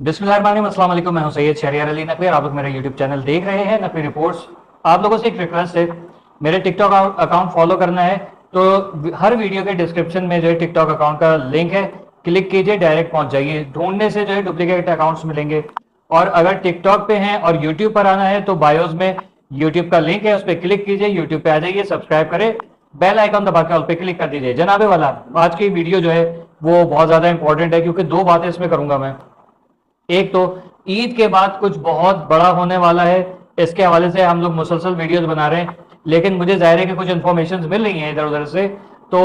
बिस्मिल्लाहिर्रहमानिर्रहीम, अस्सलाम वालेकुम। मैं हूं सैयद शहरियार अली नकवी और आप लोग मेरा यूट्यूब चैनल देख रहे हैं नकवी रिपोर्ट्स। आप लोगों से एक रिक्वेस्ट है, मेरे टिकटॉक अकाउंट फॉलो करना है तो हर वीडियो के डिस्क्रिप्शन में जो है टिकटॉक अकाउंट का लिंक है, क्लिक कीजिए, डायरेक्ट पहुंच जाइए। ढूंढने से जो है डुप्लीकेट अकाउंट्स मिलेंगे। और अगर टिकटॉक पे हैं और यूट्यूब पर आना है तो बायोस में यूट्यूब का लिंक है, उस पर क्लिक कीजिए, यूट्यूब पे आ जाइए, सब्सक्राइब करें, बेल आइकन दबा के ऑल पे क्लिक कर दीजिए। जनाबे वाला, आज की वीडियो जो है वो बहुत ज्यादा इंपॉर्टेंट है क्योंकि दो बातें इसमें करूंगा मैं। एक तो ईद के बाद कुछ बहुत बड़ा होने वाला है, इसके हवाले से हम लोग मुसलसल वीडियोस बना रहे हैं, लेकिन मुझे जाहिर है कि कुछ इन्फॉर्मेशन मिल रही हैं इधर उधर से, तो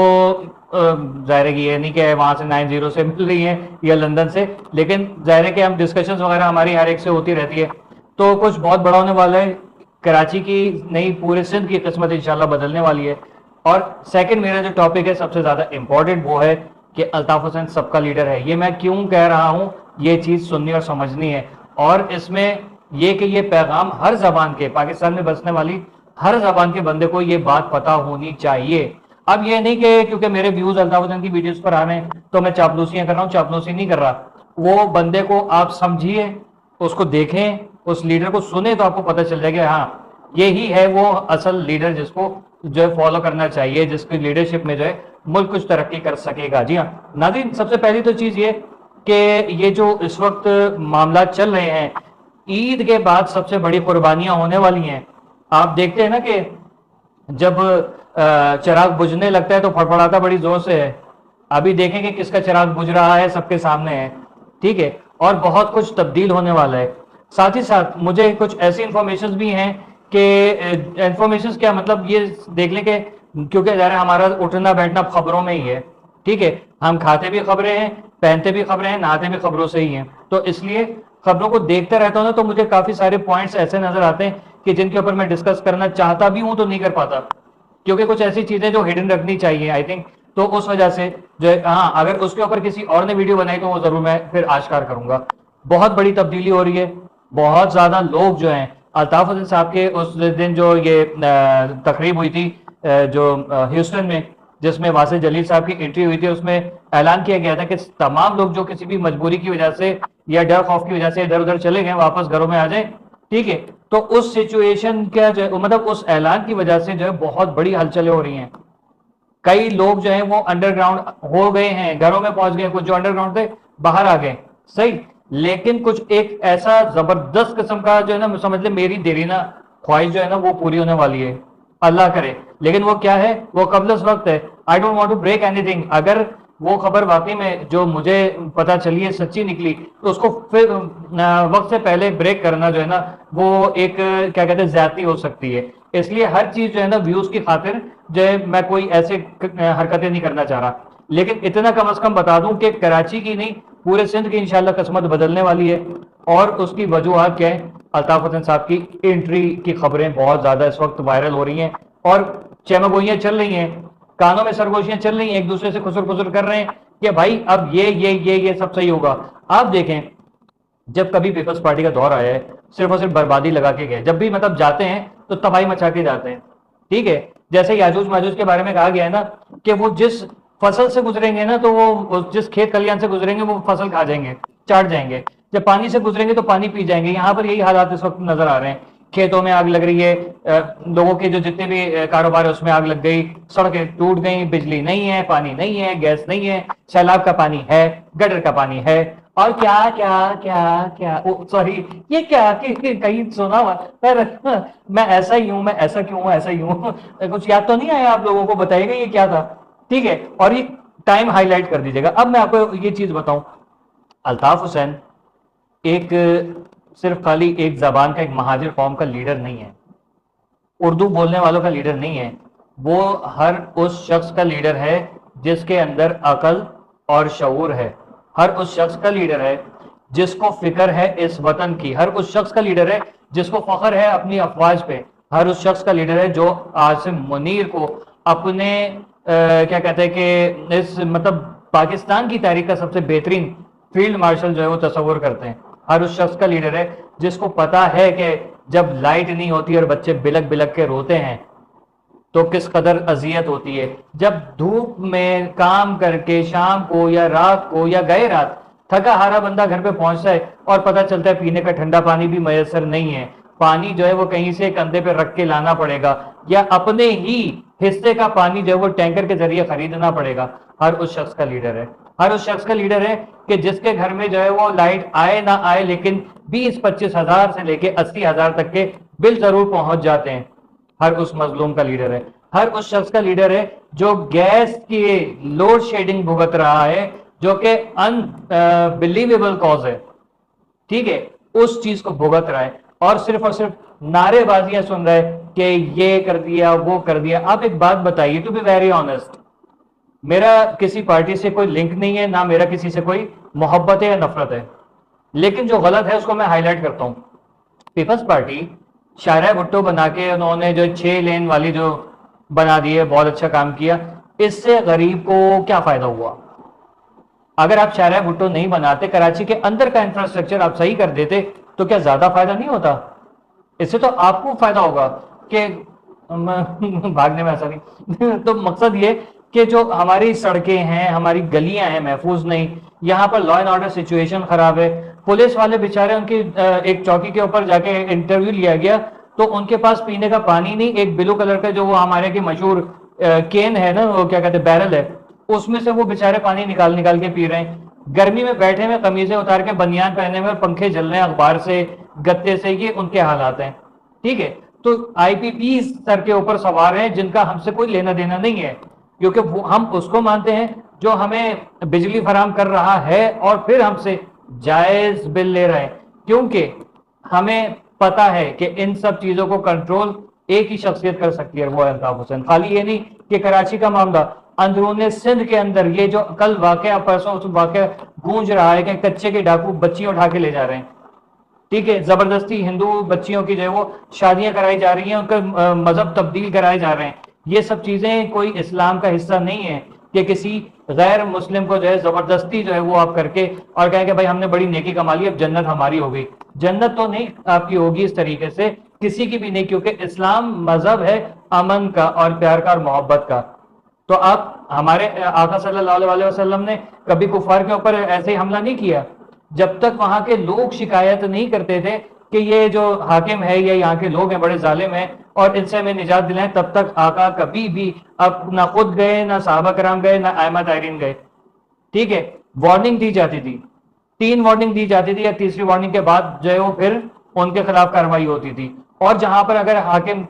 जाहिर है कि ये नहीं कि वहां से 90 से मिल रही है या लंदन से, लेकिन जाहिर है कि हम डिस्कशंस वगैरह हमारी हर एक से होती रहती है। तो कुछ बहुत बड़ा होने वाला है, कराची की नहीं पूरे सिंध की किस्मत इंशाल्लाह बदलने वाली है। और सेकंड मेरा जो टॉपिक है सबसे ज्यादा इंपॉर्टेंट वो है कि अल्ताफ हुसैन सबका लीडर है। ये मैं क्यों कह रहा हूं, ये चीज सुननी और समझनी है। और इसमें ये कि ये पैगाम हर जबान के, पाकिस्तान में बसने वाली हर जबान के बंदे को ये बात पता होनी चाहिए। अब ये नहीं कि क्योंकि मेरे व्यूज अल्ताफ हुसैन की वीडियोस पर आ रहे हैं तो मैं चापलूसियां कर रहा हूं, चापलूसी नहीं कर रहा। वो बंदे को आप समझिए, उसको देखें, उस लीडर को सुने तो आपको पता चल जाएगा हाँ यही है वो असल लीडर जिसको जो है फॉलो करना चाहिए, जिसकी लीडरशिप में जो है मुल्क कुछ तरक्की कर सकेगा। जी हाँ नाज़रीन, सबसे पहली तो चीज ये कि ये जो इस वक्त मामला चल रहे हैं, ईद के बाद सबसे बड़ी कुर्बानियां होने वाली हैं। आप देखते हैं ना कि जब चिराग बुझने लगता है तो फड़फड़ाता बड़ी जोर से है। अभी देखेंगे किसका चिराग बुझ रहा है, सबके सामने है, ठीक है। और बहुत कुछ तब्दील होने वाला है। साथ ही साथ मुझे कुछ ऐसी इंफॉर्मेशन भी हैं कि इंफॉर्मेशन क्या मतलब, ये देख लें कि क्योंकि ज़रा हमारा उठना बैठना खबरों में ही है, ठीक है। हम खाते भी खबरें हैं, पहनते भी खबरें हैं, नहाते भी खबरों से ही हैं, तो इसलिए खबरों को देखते रहता हूं ना, तो मुझे काफी सारे पॉइंट्स ऐसे नजर आते हैं कि जिनके ऊपर मैं डिस्कस करना चाहता भी हूं तो नहीं कर पाता, क्योंकि कुछ ऐसी चीजें जो हिडन रखनी चाहिए आई थिंक। तो उस वजह से जो है, हाँ अगर उसके ऊपर किसी और ने वीडियो बनाई तो वो जरूर मैं फिर आश्कार करूंगा। बहुत बड़ी तब्दीली हो रही है। बहुत ज्यादा लोग जो हैं, अल्ताफ हुसैन साहब के उस दिन जो ये तकरीब हुई थी जो ह्यूस्टन में, जिसमें वासिल जलील साहब की एंट्री हुई थी, उसमें ऐलान किया गया था कि तमाम लोग जो किसी भी मजबूरी की वजह से या डर खौफ की वजह से इधर उधर चले गए वापस घरों में आ जाए, ठीक है। तो उस सिचुएशन का जो मतलब उस ऐलान की वजह से जो है बहुत बड़ी हलचलें हो रही हैं। कई लोग जो है वो अंडरग्राउंड हो गए हैं, घरों में पहुंच गए, कुछ जो अंडरग्राउंड थे बाहर आ गए, सही। लेकिन कुछ एक ऐसा जबरदस्त किस्म का जो है ना, समझ ले मेरी देरीना ख्वाहिश जो है ना वो पूरी होने वाली है, अल्लाह करे। लेकिन वो क्या है, वो कबल उस वक्त है। I don't want to break anything. अगर वो खबर वाकई में जो मुझे पता चली है सच्ची निकली तो उसको फिर वक्त से पहले ब्रेक करना जो है ना वो एक क्या कहते हैं ज्यादती हो सकती है। इसलिए हर चीज जो है ना व्यूज की खातिर जो है मैं कोई ऐसे हरकतें नहीं करना चाह रहा। लेकिन इतना कम से कम बता दूं कि कराची की नहीं पूरे सिंध की इंशाल्लाह किस्मत बदलने वाली है। और उसकी वजूहत क्या है, अल्ताफ हुसैन साहब की एंट्री की खबरें बहुत ज्यादा इस वक्त वायरल हो रही हैं और चमगोइयां चल रही हैं, कानों में सरगोशियां चल रही हैं, एक दूसरे से खुसर खुसर कर रहे हैं कि भाई अब ये सब सही होगा। आप देखें, जब कभी पीपल्स पार्टी का दौर आया है सिर्फ और सिर्फ बर्बादी लगा के गए। जब भी मतलब जाते हैं तो तबाही मचा के जाते हैं, ठीक है। जैसे याजूज माजूज के बारे में कहा गया है ना कि वो जिस फसल से गुजरेंगे ना तो वो जिस खेत खलियान से गुजरेंगे वो फसल खा जाएंगे, चाट जाएंगे। जब पानी से गुजरेंगे तो पानी पी जाएंगे। यहाँ पर यही हालात इस वक्त नजर आ रहे हैं। खेतों में आग लग रही है, लोगों के जो जितने भी कारोबार है उसमें आग लग गई, सड़कें टूट गई, बिजली नहीं है, पानी नहीं है, गैस नहीं है, सैलाब का पानी है, गटर का पानी है, और क्या क्या क्या क्या सॉरी ये क्या कहीं सुना हुआ पर मैं ऐसा ही हूं, मैं ऐसा क्यों हूं, ऐसा ही हूं कुछ याद तो नहीं आया आप लोगों को, बताइएगा ये क्या था, ठीक है। और ये टाइम हाईलाइट कर दीजिएगा। अब मैं आपको ये चीज बताऊं, अल्ताफ हुसैन एक सिर्फ खाली एक जबान का, एक महाजिर कौम का लीडर नहीं है, उर्दू बोलने वालों का लीडर नहीं है। वो हर उस शख्स का लीडर है जिसके अंदर अकल और शऊर है। हर उस शख्स का लीडर है जिसको फिक्र है इस वतन की। हर उस शख्स का लीडर है जिसको फख्र है अपनी अफवाज पे। हर उस शख्स का लीडर है जो आसिम मुनीर को अपने क्या कहते हैं कि इस मतलब पाकिस्तान की तारीख का सबसे बेहतरीन फील्ड मार्शल जो है वो तस्वुर करते हैं। हर उस शख्स का लीडर है जिसको पता है कि जब लाइट नहीं होती और बच्चे बिलक बिलक के रोते हैं तो किस कदर अजियत होती है। जब धूप में काम करके शाम को या रात को या गए रात تھکا ہارا بندہ گھر پہ پہنچتا ہے اور پتہ چلتا ہے پینے کا ٹھنڈا پانی بھی میسر نہیں ہے، پانی جو ہے وہ کہیں سے کندھے پہ رکھ کے لانا پڑے گا، یا اپنے ہی حصے کا پانی جو ہے وہ ٹینکر کے ذریعے خریدنا پڑے گا۔ ہر اس شخص کا لیڈر ہے، ہر اس شخص کا لیڈر ہے کہ جس کے گھر میں جو ہے وہ لائٹ آئے نہ آئے لیکن 20-25 ہزار سے لے کے 80 ہزار تک کے بل ضرور پہنچ جاتے ہیں۔ ہر اس مظلوم کا لیڈر ہے، ہر اس شخص کا لیڈر ہے جو گیس کی لوڈ شیڈنگ بھگت رہا ہے، جو کہ انبلیویبل کاز ہے، ٹھیک ہے، اس چیز کو بھگت رہا ہے اور صرف نعرے بازیاں سن رہا ہے کہ یہ کر دیا وہ کر دیا۔ آپ ایک بات بتائیے، ٹو بی ویری آنےسٹ، میرا کسی پارٹی سے کوئی لنک نہیں ہے، نہ میرا کسی سے کوئی محبت ہے یا نفرت ہے، لیکن جو غلط ہے اس کو میں ہائی لائٹ کرتا ہوں۔ پیپلز پارٹی شاہراہ بھٹو بنا کے انہوں نے جو 6 لین والی جو بنا دی ہے، بہت اچھا کام کیا، اس سے غریب کو کیا فائدہ ہوا؟ اگر آپ شاہراہ بھٹو نہیں بناتے، کراچی کے اندر کا انفراسٹرکچر آپ صحیح کر دیتے تو کیا زیادہ فائدہ نہیں ہوتا؟ اس سے تو آپ کو فائدہ ہوگا کہ بھاگنے میں ایسا نہیں تو مقصد یہ کہ جو ہماری سڑکیں ہیں، ہماری گلیاں ہیں محفوظ نہیں، یہاں پر لا اینڈ آرڈر سچویشن خراب ہے، پولیس والے بیچارے ان کی ایک چوکی کے اوپر جا کے انٹرویو لیا گیا تو ان کے پاس پینے کا پانی نہیں، ایک بلو کلر کا جو وہ ہمارے کی مشہور کین ہے نا، وہ کیا کہتے ہیں، بیرل ہے، اس میں سے وہ بیچارے پانی نکال کے پی رہے ہیں، گرمی میں بیٹھے ہوئے قمیضیں اتار کے بنیان پہنے ہوئے، پنکھے جل رہے ہیں اخبار سے گتے سے، یہ ان کے حالات ہیں، ٹھیک ہے۔ تو آئی پی پی سر کے اوپر سوار ہیں جن کا ہم سے کوئی لینا دینا نہیں ہے، کیونکہ ہم اس کو مانتے ہیں جو ہمیں بجلی فراہم کر رہا ہے اور پھر ہم سے جائز بل لے رہا ہے، کیونکہ ہمیں پتا ہے کہ ان سب چیزوں کو کنٹرول ایک ہی شخصیت کر سکتی ہے، وہ ہے الطاف حسین۔ خالی یہ نہیں کہ کراچی کا معاملہ، اندرون سندھ کے اندر یہ جو کل واقعہ پرسوں واقعہ گونج رہا ہے کہ کچے کے ڈاکو بچیاں اٹھا کے لے جا رہے ہیں، ٹھیک ہے، زبردستی ہندو بچیوں کی جو ہے وہ شادیاں کرائی جا رہی ہیں، ان کا مذہب تبدیل کرائے جا رہے ہیں، یہ سب چیزیں کوئی اسلام کا حصہ نہیں ہے کہ کسی غیر مسلم کو جو ہے زبردستی جو ہے وہ آپ کر کے اور کہیں کہ بھائی ہم نے بڑی نیکی کما لی اب جنت ہماری ہو گئی۔ جنت تو نہیں آپ کی ہوگی اس طریقے سے، کسی کی بھی نہیں، کیونکہ اسلام مذہب ہے امن کا اور پیار کا اور محبت کا۔ تو آپ ہمارے آقا صلی اللہ علیہ وسلم نے کبھی کفار کے اوپر ایسے ہی حملہ نہیں کیا، جب تک وہاں کے لوگ شکایت نہیں کرتے تھے کہ یہ جو حاکم ہے یا یہاں کے لوگ ہیں بڑے ظالم ہیں اور ان سے ہمیں نجات دلائیں، تب تک آقا کبھی بھی اب نہ خود گئے، نہ صحابہ کرام گئے، نہ ائمہ طاہرین گئے، ٹھیک ہے۔ وارننگ دی جاتی تھی، 3 وارننگ دی جاتی تھی، یا تیسری وارننگ کے بعد جو ہے وہ پھر ان کے خلاف کارروائی ہوتی تھی، اور جہاں پر اگر حاکم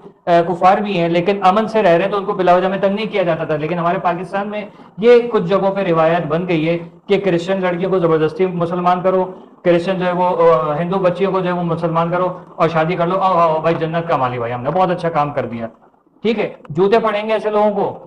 کفار بھی ہیں لیکن امن سے رہ رہے ہیں تو ان کو بلا وجہ میں تنگ نہیں کیا جاتا تھا۔ لیکن ہمارے پاکستان میں یہ کچھ جگہوں پہ روایت بن گئی ہے کہ کرسچن لڑکیوں کو زبردستی مسلمان کرو، کرسچن جو ہے وہ ہندو بچیوں کو جو ہے وہ مسلمان کرو اور شادی کر لو، آؤ بھائی جنت کا مالی، بھائی ہم نے بہت اچھا کام کر دیا، ٹھیک ہے۔ جوتے پڑیں گے ایسے لوگوں کو۔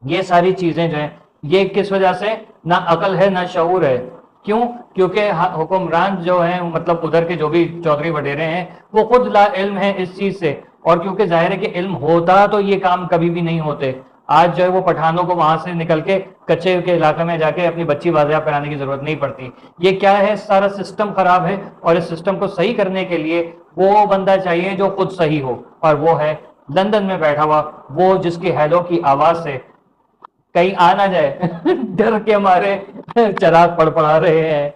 یہ ساری چیزیں جو ہیں یہ کس وجہ سے؟ نہ عقل ہے نہ شعور ہے۔ کیوں؟ کیونکہ حکمران جو ہیں مطلب ادھر کے جو بھی چودھری وڈیرے ہیں وہ خود لا علم ہیں اس چیز سے، اور کیونکہ ظاہر ہے کہ علم ہوتا تو یہ کام کبھی بھی نہیں ہوتے۔ آج جو ہے وہ پٹھانوں کو وہاں سے نکل کے کچے کے علاقے میں جا کے اپنی بچی بازیاب کرانے کی ضرورت نہیں پڑتی۔ یہ کیا ہے؟ سارا سسٹم خراب ہے، اور اس سسٹم کو صحیح کرنے کے لیے وہ بندہ چاہیے جو خود صحیح ہو، اور وہ ہے لندن میں بیٹھا ہوا وہ جس کی ہیلو کی آواز سے کہیں آ نہ جائے ڈر کے ہمارے چراغ پڑ پڑا رہے ہیں۔